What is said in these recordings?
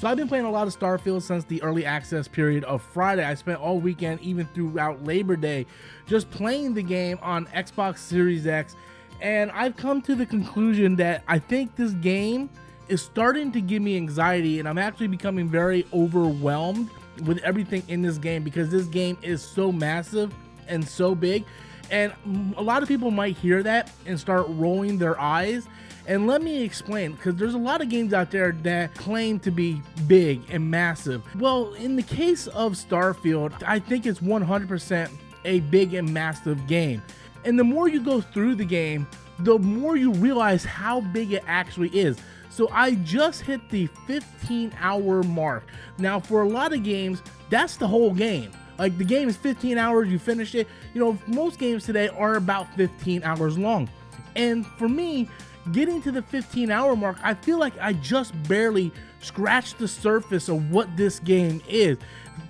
So I've been playing a lot of Starfield since the early access period of Friday. I spent all weekend, even throughout Labor Day, just playing the game on Xbox Series X, and I've come to the conclusion that I think this game is starting to give me anxiety, and I'm actually becoming very overwhelmed with everything in this game because this game is so massive and so big. And a lot of people might hear that and start rolling their eyes. And let me explain, because there's a lot of games out there that claim to be big and massive. Well, in the case of Starfield, I think it's 100% a big and massive game. And the more you go through the game, the more you realize how big it actually is. So I just hit the 15-hour mark. Now, for a lot of games, that's the whole game. Like, the game is 15 hours, you finish it. You know, most games today are about 15 hours long. And for me, getting to the 15-hour mark, I feel like I just barely scratched the surface of what this game is.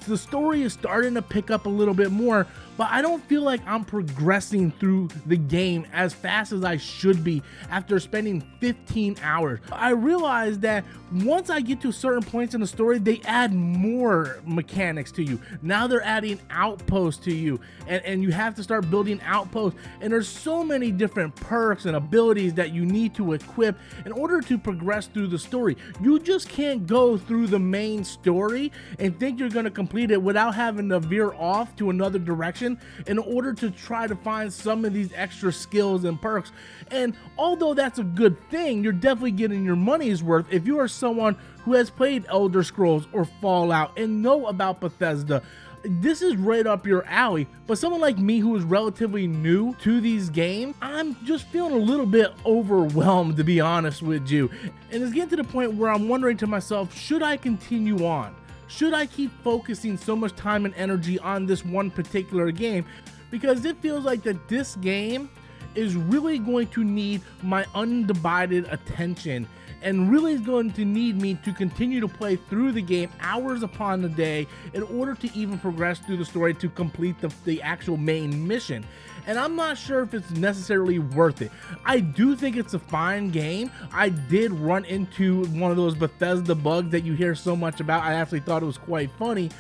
The story is starting to pick up a little bit more, but I don't feel like I'm progressing through the game as fast as I should be after spending 15 hours. I realized that once I get to certain points in the story, they add more mechanics to you. Now they're adding outposts to you, and you have to start building outposts. And there's so many different perks and abilities that you need to equip in order to progress through the story. You just can't go through the main story and think you're going to complete it without having to veer off to another direction in order to try to find some of these extra skills and perks. And although that's a good thing, you're definitely getting your money's worth if you are someone who has played Elder Scrolls or Fallout and know about Bethesda. This is right up your alley. But someone like me who is relatively new to these games, I'm just feeling a little bit overwhelmed, to be honest with you. And it's getting to the point where I'm wondering to myself, should I continue on? Should I keep focusing so much time and energy on this one particular game? Because it feels like that this game is really going to need my undivided attention, and really is going to need me to continue to play through the game hours upon a day in order to even progress through the story to complete the actual main mission. And I'm not sure if it's necessarily worth it. I do think it's a fine game. I did run into one of those Bethesda bugs that you hear so much about. I actually thought it was quite funny,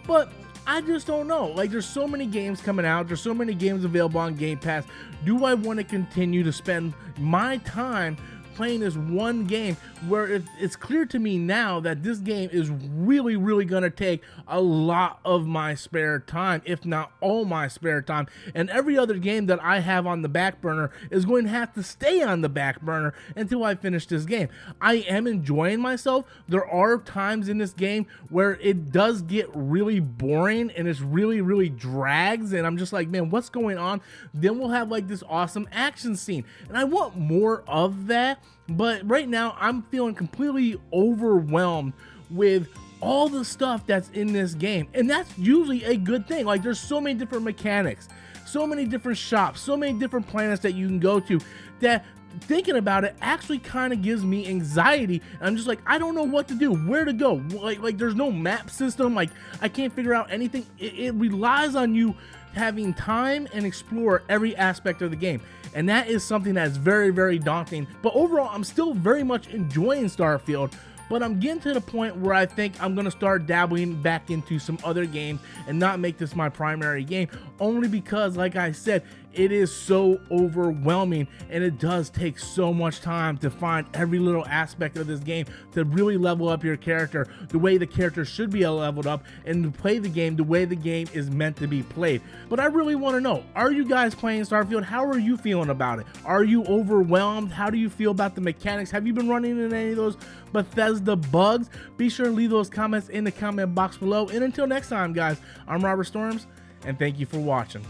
but I just don't know. Like, there's so many games coming out. There's so many games available on Game Pass. Do I want to continue to spend my time playing this one game where it's clear to me now that this game is really gonna take a lot of my spare time, if not all my spare time, and every other game that I have on the back burner is going to have to stay on the back burner until I finish this game. I am enjoying myself. There are times in this game where it does get really boring and it's really drags, and I'm just like, man, what's going on? Then we'll have like this awesome action scene, and I want more of that. But right now I'm feeling completely overwhelmed with all the stuff that's in this game, and that's usually a good thing. Like, there's so many different mechanics, so many different shops, so many different planets that you can go to, that thinking about it actually kind of gives me anxiety. I'm just like, I don't know what to do, where to go. Like there's no map system. Like, I can't figure out anything. It relies on you having time and explore every aspect of the game, and that is something that's very daunting. But overall, I'm still very much enjoying Starfield, but I'm getting to the point where I think I'm gonna start dabbling back into some other games and not make this my primary game, only because, like I said, it is so overwhelming, and it does take so much time to find every little aspect of this game to really level up your character the way the character should be leveled up, and to play the game the way the game is meant to be played. But I really want to know, are you guys playing Starfield? How are you feeling about it? Are you overwhelmed? How do you feel about the mechanics? Have you been running into any of those Bethesda bugs? Be sure to leave those comments in the comment box below. And until next time, guys, I'm Robert Storms, and thank you for watching.